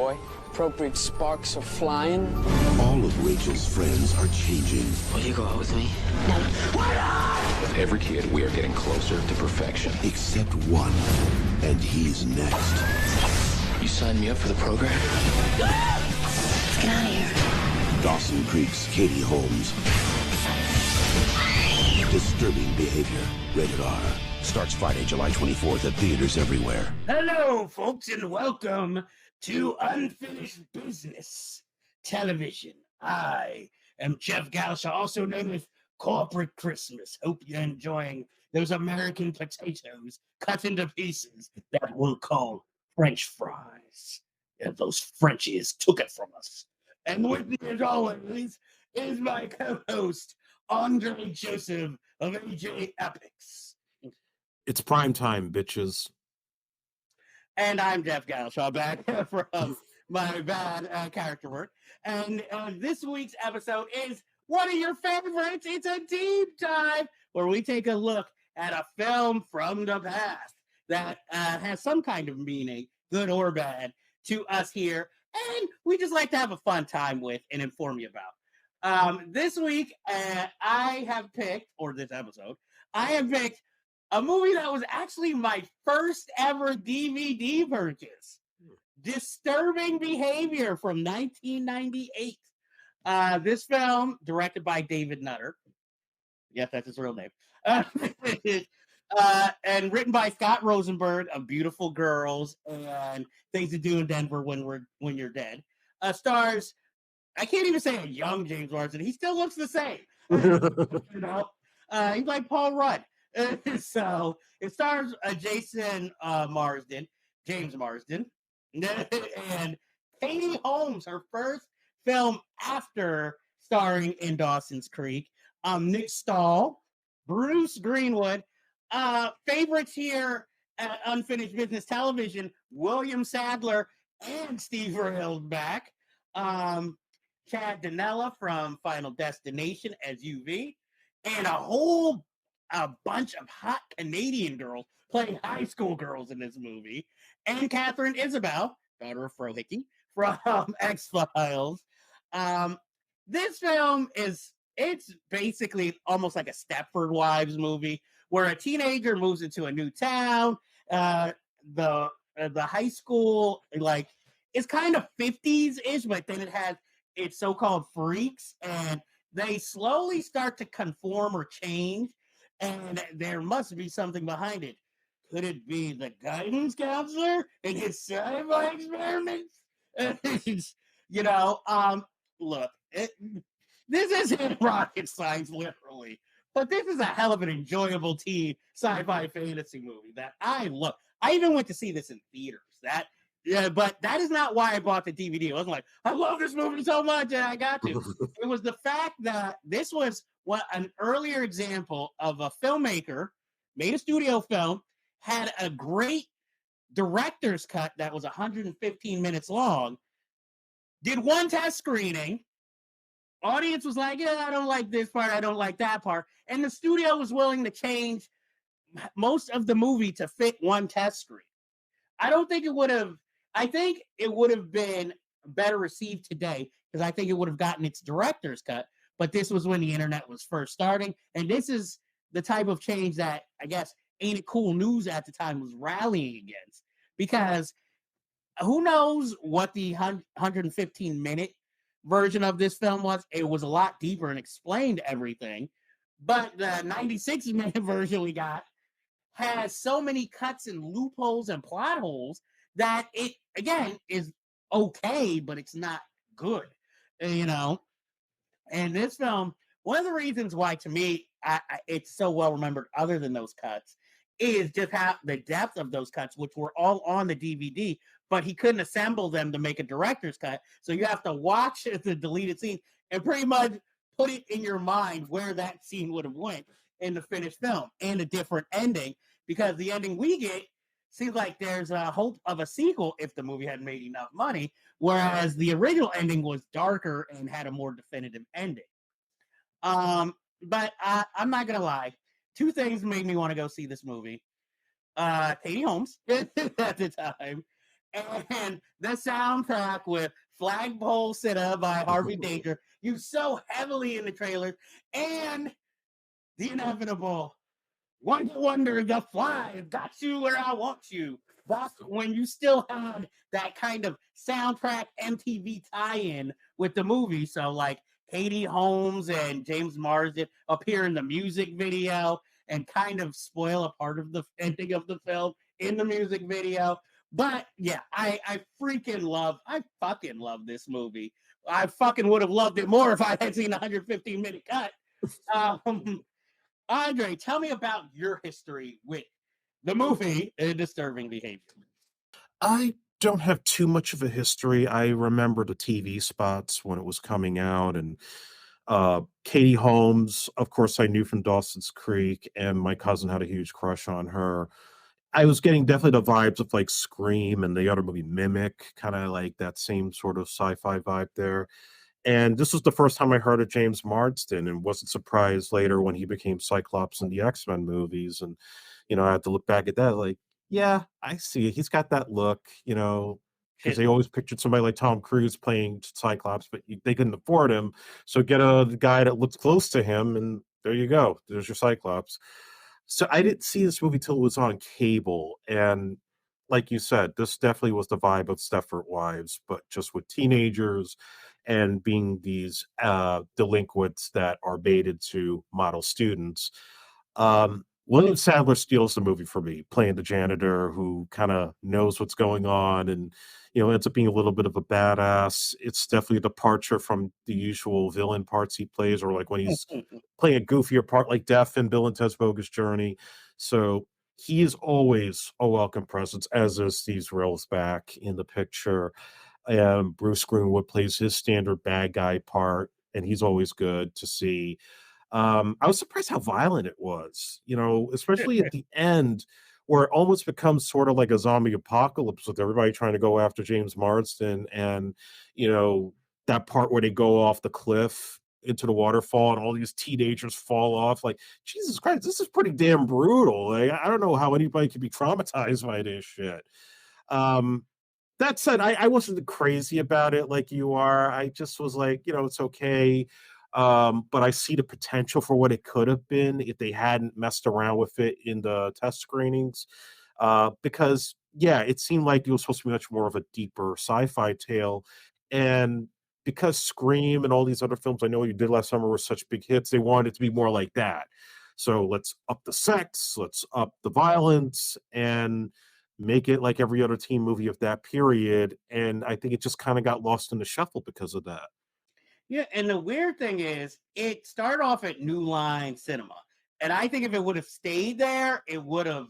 boy. Appropriate sparks are flying. All of Rachel's friends are changing. Will you go out with me? No. With every kid, we are getting closer to perfection. Except one. And he's next. You signed me up for the program? Let's get out of here. Dawson Creek's Katie Holmes. Disturbing Behavior. Rated R. Starts Friday, July 24th at theaters everywhere. Hello, folks, and welcome to Unfinished Business Television. I am Jeff Gausha, also known as Corporate Christmas. Hope you're enjoying those American potatoes cut into pieces that we'll call French fries. Yeah, those Frenchies took it from us. And with me, as always, is my co-host, Andre Joseph of AJ Epics. It's prime time, bitches. And I'm Jeff Gaushaw, back from my bad character work. And this week's episode is one of your favorites. It's a deep dive where we take a look at a film from the past that has some kind of meaning, good or bad, to us here. And we just like to have a fun time with and inform you about. This week, I have picked a movie that was actually my first ever DVD purchase. Disturbing Behavior from 1998. This film, directed by David Nutter. Yes, that's his real name. And written by Scott Rosenberg of Beautiful Girls and Things to Do in Denver When You're Dead. Stars, I can't even say a young James Marsden. He still looks the same. You know, he's like Paul Rudd. So it stars James Marsden, and Katie Holmes, her first film after starring in Dawson's Creek. Nick Stahl, Bruce Greenwood, favorites here at Unfinished Business Television, William Sadler and Steve Rail's back. Chad Danella from Final Destination as UV, and a bunch of hot Canadian girls playing high school girls in this movie, and Catherine Isabel, daughter of Frohickey, from X-Files. This film it's basically almost like a Stepford Wives movie, where a teenager moves into a new town. The high school, like, it's kind of 50s-ish, but then it has its so-called freaks, and they slowly start to conform or change. And there must be something behind it. Could it be the guidance counselor and his sci-fi experiments? You know, look, this isn't rocket science, literally, but this is a hell of an enjoyable teen sci-fi fantasy movie that I love. I even went to see this in theaters. But that is not why I bought the DVD. I wasn't like, I love this movie so much, and I got to. It was the fact that this was an earlier example of a filmmaker made a studio film, had a great director's cut that was 115 minutes long, did one test screening. Audience was like, yeah, I don't like this part, I don't like that part. And the studio was willing to change most of the movie to fit one test screen. I think it would have been better received today, because I think it would have gotten its director's cut. But this was when the internet was first starting. And this is the type of change that, I guess, Ain't It Cool News at the time was rallying against. Because who knows what the 115-minute version of this film was. It was a lot deeper and explained everything. But the 96-minute version we got has so many cuts and loopholes and plot holes that it, again, is okay, but it's not good, you know? And this film, one of the reasons why, to me, it's so well remembered, other than those cuts, is just how the depth of those cuts, which were all on the DVD, but he couldn't assemble them to make a director's cut. So you have to watch the deleted scene and pretty much put it in your mind where that scene would have went in the finished film, and a different ending, because the ending we get seems like there's a hope of a sequel if the movie had made enough money, whereas the original ending was darker and had a more definitive ending. But I'm not gonna lie, two things made me want to go see this movie. Katie Holmes at the time, And the soundtrack with Flagpole Sitta by Harvey Danger used so heavily in the trailers, and the inevitable Wonder the Fly got you where I want you. That's when you still had that kind of soundtrack MTV tie-in with the movie. So like Katie Holmes and James Marsden appear in the music video and kind of spoil a part of the ending of the film in the music video. But yeah, I fucking love this movie. I fucking would have loved it more if I had seen a 115-minute cut. Andre, tell me about your history with the movie Disturbing Behavior. I don't have too much of a history. I remember the TV spots when it was coming out, and Katie Holmes, of course, I knew from Dawson's Creek, and my cousin had a huge crush on her. I was getting definitely the vibes of like Scream and the other movie Mimic, kind of like that same sort of sci-fi vibe there. And this was the first time I heard of James Marsden, and wasn't surprised later when he became Cyclops in the X-Men movies. And, I had to look back at that like, yeah, I see it. He's got that look, because they always pictured somebody like Tom Cruise playing Cyclops, but they couldn't afford him. So get a guy that looks close to him, and there you go. There's your Cyclops. So I didn't see this movie till it was on cable. And like you said, this definitely was the vibe of Stepford Wives, but just with teenagers and being these delinquents that are baited to model students. William Sadler steals the movie for me, playing the janitor who kind of knows what's going on and, ends up being a little bit of a badass. It's definitely a departure from the usual villain parts he plays, or like when he's playing a goofier part like Death in Bill and Ted's Bogus Journey. So he is always a welcome presence, as is Steve Carell's back in the picture. And Bruce Greenwood plays his standard bad guy part, and he's always good to see. I was surprised how violent it was, especially at the end, where it almost becomes sort of like a zombie apocalypse with everybody trying to go after James Marsden. And, that part where they go off the cliff into the waterfall and all these teenagers fall off. Like, Jesus Christ, this is pretty damn brutal. Like, I don't know how anybody could be traumatized by this shit. That said, I wasn't crazy about it like you are. I just was like, it's okay. But I see the potential for what it could have been if they hadn't messed around with it in the test screenings. Because, yeah, it seemed like it was supposed to be much more of a deeper sci-fi tale. And because Scream and all these other films I know you did last summer were such big hits, they wanted it to be more like that. So let's up the sex, let's up the violence, and make it like every other teen movie of that period. And I think it just kind of got lost in the shuffle because of that. Yeah, and the weird thing is, it started off at New Line Cinema, and I think if it would have stayed there, it would have,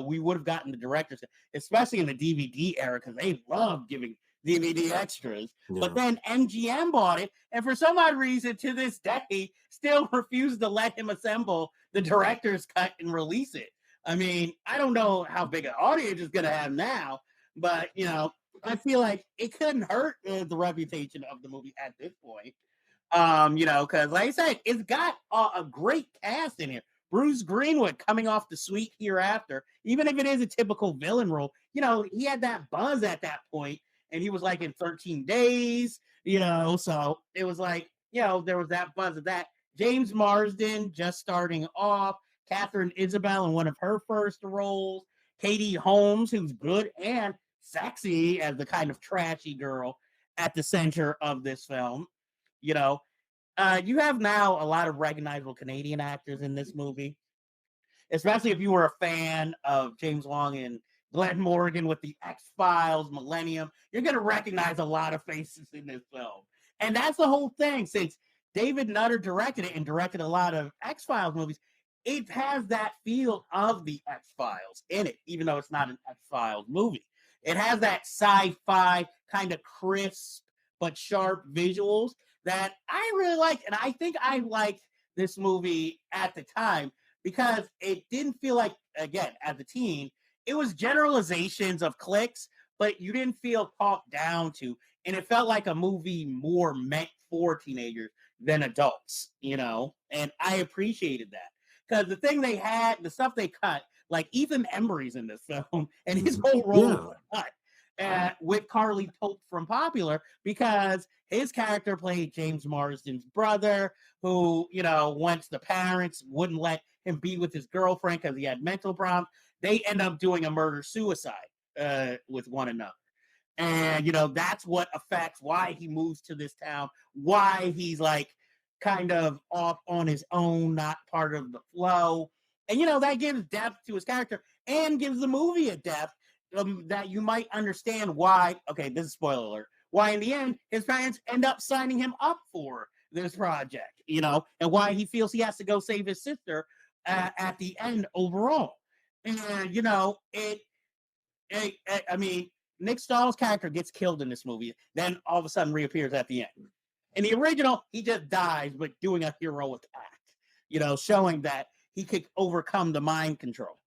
we would have gotten the directors, especially in the DVD era, because they love giving DVD extras. Yeah. But then MGM bought it, and for some odd reason, to this day, still refused to let him assemble the director's cut and release it. I mean, I don't know how big an audience is going to have now, but, I feel like it couldn't hurt the reputation of the movie at this point. Because like I said, it's got a great cast in here. Bruce Greenwood coming off the Sweet Hereafter, even if it is a typical villain role, he had that buzz at that point, and he was like in 13 Days, so it was like, there was that buzz of that. James Marsden just starting off, Catherine Isabel in one of her first roles, Katie Holmes, who's good and sexy as the kind of trashy girl at the center of this film. You have now a lot of recognizable Canadian actors in this movie, especially if you were a fan of James Wong and Glenn Morgan with the X-Files, Millennium. You're going to recognize a lot of faces in this film. And that's the whole thing. Since David Nutter directed it and directed a lot of X-Files movies, it has that feel of the X-Files in it, even though it's not an X-Files movie. It has that sci-fi kind of crisp but sharp visuals that I really like. And I think I liked this movie at the time because it didn't feel like, again, as a teen, it was generalizations of cliques, but you didn't feel talked down to. And it felt like a movie more meant for teenagers than adults, and I appreciated that. Because the thing they had, the stuff they cut, like Ethan Embry's in this film, and his whole role was cut. with Carly Pope from Popular, because his character played James Marsden's brother, who, you know, once the parents wouldn't let him be with his girlfriend because he had mental problems, they end up doing a murder suicide with one another. And, you know, that's what affects why he moves to this town, why he's like kind of off on his own, not part of the flow. And, you know, that gives depth to his character and gives the movie a depth that you might understand why. Okay, this is spoiler alert. Why in the end his parents end up signing him up for this project, you know, and why he feels he has to go save his sister at the end overall. And, you know, I mean, Nick Stahl's character gets killed in this movie, then all of a sudden reappears at the end. In the original, he just dies, but doing a heroic act, you know, showing that he could overcome the mind control.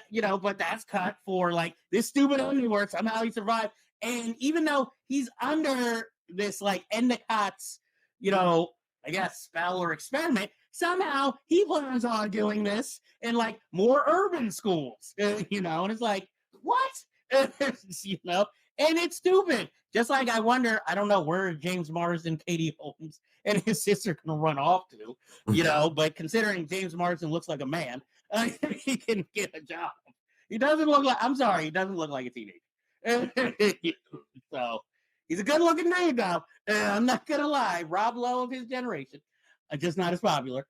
You know, but that's cut for like this stupid Underworld. Somehow he survived. And even though he's under this like Endicott's, you know, I guess spell or experiment, somehow he plans on doing this in like more urban schools, you know, and it's like, what? You know, and it's stupid. Just like I wonder, I don't know where James Marsden, Katie Holmes, and his sister can run off to, you know, but considering James Marsden looks like a man, he can get a job. He doesn't look like, I'm sorry, he doesn't look like a teenager. So he's a good looking name though. I'm not going to lie. Rob Lowe of his generation, just not as popular.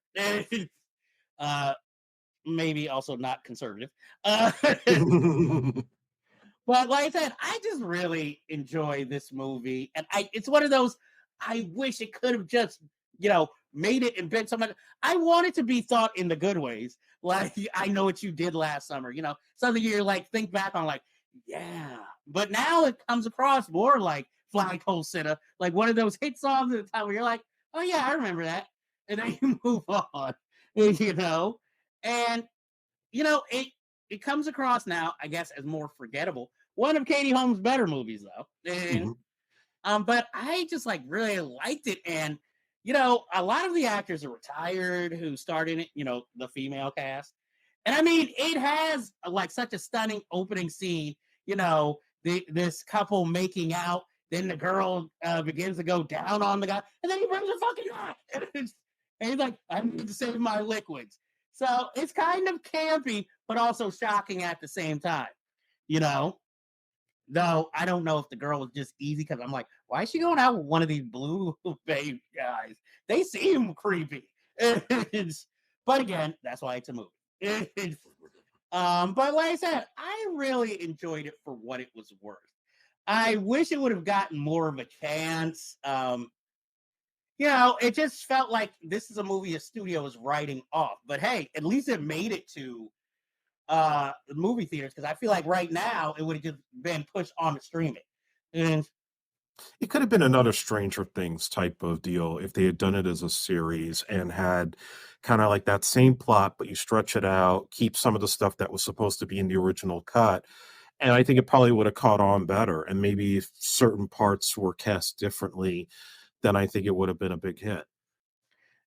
Maybe also not conservative. But like I said, I just really enjoy this movie. And it's one of those, I wish it could have just, you know, made it and been something. I want it to be thought in the good ways. Like, I Know What You Did Last Summer, you know, something you're like, think back on like, yeah. But now it comes across more like Fly Cold Sinner, like one of those hit songs at the time where you're like, oh yeah, I remember that. And then you move on, you know? And, you know, it comes across now, I guess, as more forgettable. One of Katie Holmes' better movies, though. And, but I just like really liked it. And, you know, a lot of the actors are retired who starred in it, you know, the female cast. And I mean, it has like such a stunning opening scene, you know, this couple making out. Then the girl begins to go down on the guy. And then he brings a fucking knife. And he's like, I need to save my liquids. So it's kind of campy, but also shocking at the same time, you know? Though I don't know if the girl was just easy because I'm like, why is she going out with one of these blue babe guys? They seem creepy. But again, that's why it's a movie. But like I said, I really enjoyed it for what it was worth. I wish it would have gotten more of a chance. You know, it just felt like this is a movie a studio is writing off. But hey, at least it made it to the movie theaters, because I feel like right now it would have just been pushed on to streaming. And It could have been another Stranger Things type of deal if they had done it as a series and had kind of like that same plot, but you stretch it out, keep some of the stuff that was supposed to be in the original cut. And I think it probably would have caught on better. And maybe if certain parts were cast differently, then I think it would have been a big hit.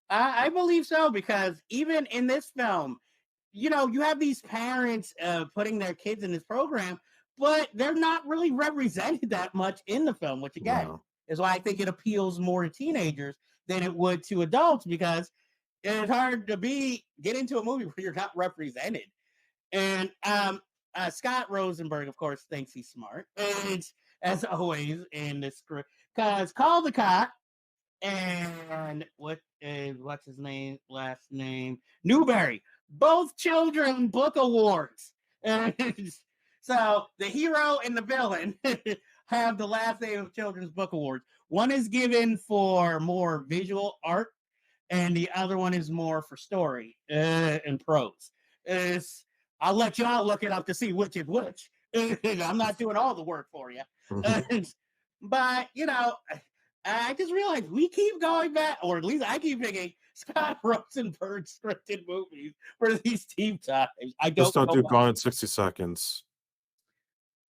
I believe so, because even in this film, you know, you have these parents putting their kids in this program, but they're not really represented that much in the film, which again is why I think it appeals more to teenagers than it would to adults, because it's hard to get into a movie where you're not represented. And Scott Rosenberg, of course, thinks he's smart, and as always in this script, because Caldecott and what's his name? Last name Newberry. Both children book awards. And so the hero and the villain have the last name of Children's Book Awards. One is given for more visual art, and the other one is more for story and prose. I'll let y'all look it up to see which is which. I'm not doing all the work for you. But, you know, I just realized we keep going back, or at least I keep thinking Scott Rosenberg scripted movies for these team times. I Just don't don't know do why. Gone in 60 Seconds.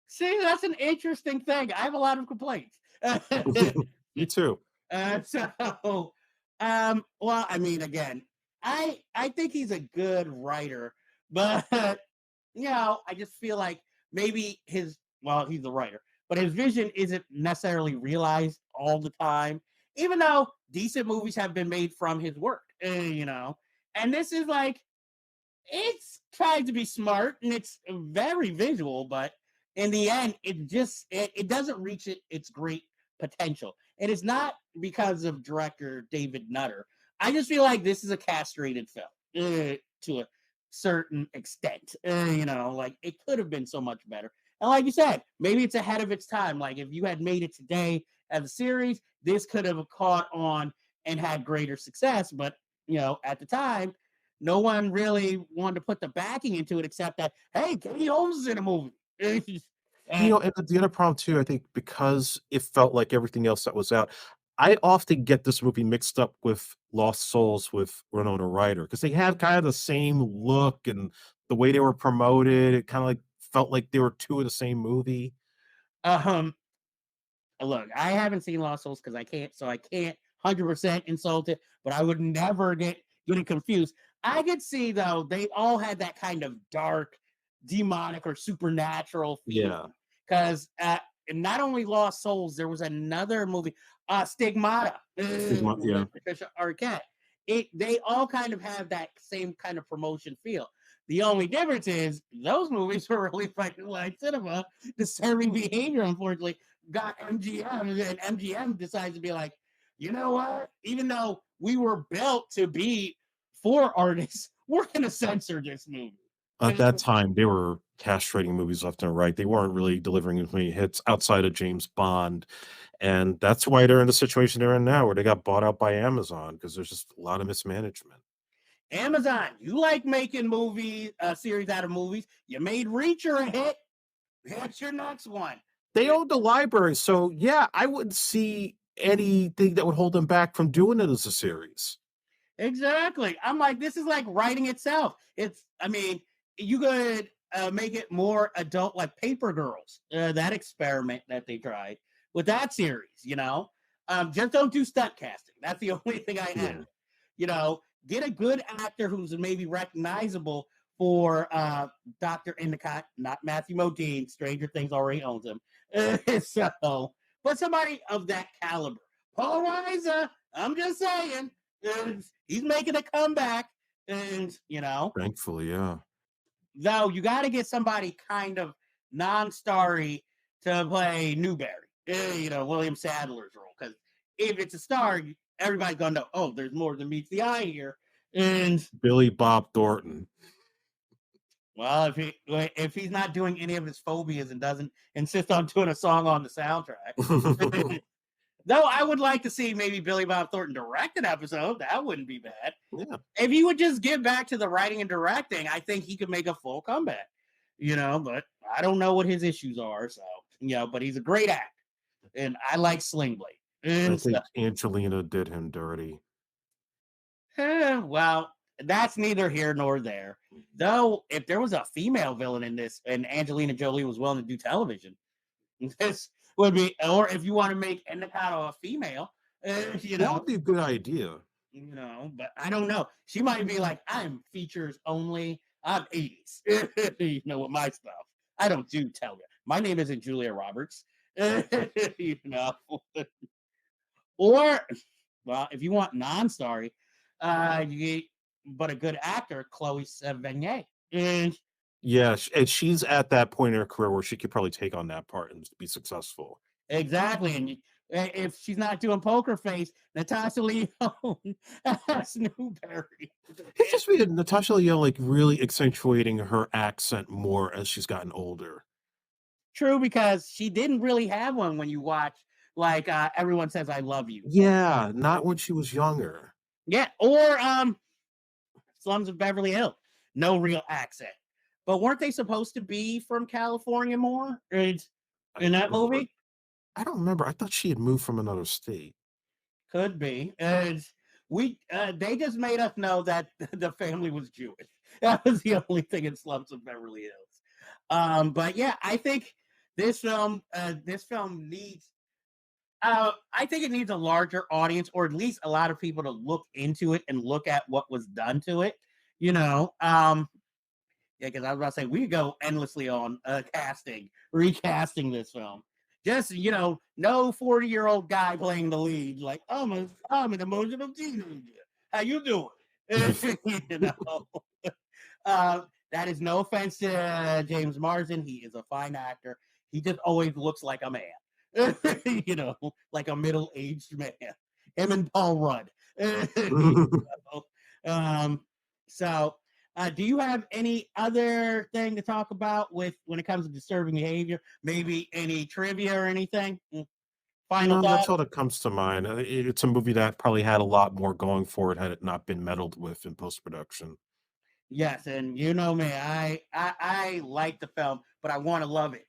See, that's an interesting thing. I have a lot of complaints. Me too. Well, I mean, again, I think he's a good writer, but you know, I just feel like maybe his well, he's the writer, but his vision isn't necessarily realized all the time, even though decent movies have been made from his work, you know. And this is like, it's trying to be smart and it's very visual, but in the end, it doesn't reach its great potential. And it's not because of director David Nutter. I just feel like this is a castrated film to a certain extent. You know, like it could have been so much better. And like you said, maybe it's ahead of its time. Like if you had made it today as a series, this could have caught on and had greater success. But you know, at the time, no one really wanted to put the backing into it except that, hey, Katie Holmes is in a movie. You know, and the other problem too, I think, because it felt like everything else that was out. I often get this movie mixed up with Lost Souls with Winona Ryder because they have kind of the same look and the way they were promoted. It kind of like felt like they were two of the same movie. um, Look, I haven't seen Lost Souls because I can't, 100% insult it, but I would never get it confused. I could see though they all had that kind of dark, demonic or supernatural feel. Yeah. Because not only Lost Souls, there was another movie, Stigmata. Yeah. Patricia Arquette. They all kind of have that same kind of promotion feel. The only difference is those movies were really fighting like cinema. Disturbing Behavior, unfortunately, got MGM, and MGM decides to be like, you know what? Even though we were built to be for artists, we're going to censor this movie. At that time, they were castrating movies left and right. They weren't really delivering as many hits outside of James Bond. And that's why they're in the situation they're in now, where they got bought out by Amazon because there's just a lot of mismanagement. Amazon, you like making movies, series out of movies. You made Reacher a hit. What's your next one? They own the library. So, yeah, I wouldn't see anything that would hold them back from doing it as a series. Exactly. I'm like, this is like writing itself. I mean, you could make it more adult, like Paper Girls, that experiment that they tried with that series, you know. Just don't do stunt casting. That's the only thing I have. Yeah. You know, get a good actor who's maybe recognizable for Dr. Endicott, not Matthew Modine. Stranger Things already owns him. So, but somebody of that caliber. Paul Reiser, I'm just saying, he's making a comeback. And, you know, Thankfully, yeah. though you got to get somebody kind of non-starry to play Newberry, you know, William Sadler's role. Because if it's a star, everybody's going to know, oh, there's more than meets the eye here. And Billy Bob Thornton. well, if he's not doing any of his phobias and doesn't insist on doing a song on the soundtrack, though I would like to see maybe Billy Bob Thornton direct an episode. That wouldn't be bad. Yeah. If he would just get back to the writing and directing, I think he could make a full comeback. You know, but I don't know what his issues are. So, you know, but he's a great actor. And I like Sling Blade. I And think Angelina did him dirty. well, that's neither here nor there. Though, if there was a female villain in this and Angelina Jolie was willing to do television, this would be, or if you want to make Endicott a female, you That know, would be a good idea. you know, but I don't know. She might be like, I'm features only. I'm 80s, you know, with my stuff. I don't do television. My name isn't Julia Roberts, you know. Or, well, if you want non-starry, you get, but a good actor, Chloe Sevigny. And Yeah, and she's at that point in her career where she could probably take on that part and be successful. exactly, and if she's not doing Poker Face, Natasha Lyonne as Newberry. It's just weird. Natasha Lyonne like really accentuating her accent more as she's gotten older. True, because she didn't really have one when you watch, like, Everyone Says I Love You. Yeah, not when she was younger. Yeah, or Slums of Beverly Hills. No real accent. But weren't they supposed to be from California more in that movie? I don't remember. I thought she had moved from another state. Could be. And they just made us know that the family was Jewish. That was the only thing in Slums of Beverly Hills. But yeah, I think this film needs. I think it needs a larger audience, or at least a lot of people to look into it and look at what was done to it. You know, Yeah, because I was about to say we could go endlessly on recasting this film. Just no 40-year-old guy playing the lead. Like I'm an emotional teenager. How you doing? you know, that is no offense to James Marsden. He is a fine actor. He just always looks like a man. Like a middle-aged man. Him and Paul Rudd. So, do you have any other thing to talk about when it comes to disturbing behavior? Maybe any trivia or anything? Final No, thought? that's all that comes to mind. It's a movie that probably had a lot more going for it had it not been meddled with in post production. Yes, and you know me, I like the film, but I want to love it.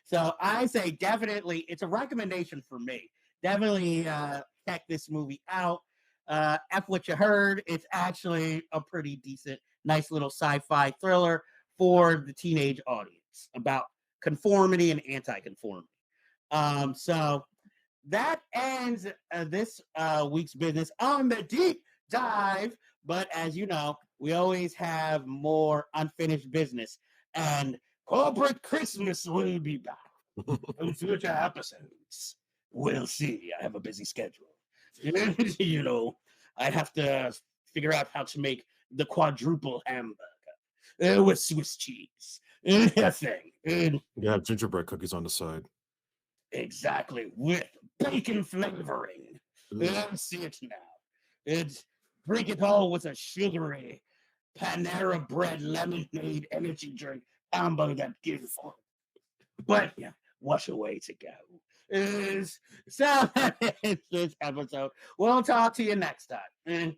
So I say definitely, it's a recommendation for me. Definitely check this movie out. F what you heard. It's actually a pretty decent, nice little sci-fi thriller for the teenage audience about conformity and anti-conformity. So that ends this week's business on the deep dive. But as you know, we always have more unfinished business, and Corporate Christmas will be back in future episodes. We'll see. I have a busy schedule. I have to figure out how to make the quadruple hamburger with Swiss cheese. A thing. You have gingerbread cookies on the side. Exactly, with bacon flavoring. See it now. Drink it all with a sugary Panera Bread lemonade energy drink combo that gives. But yeah, what a way to go. So that is this episode. We'll talk to you next time.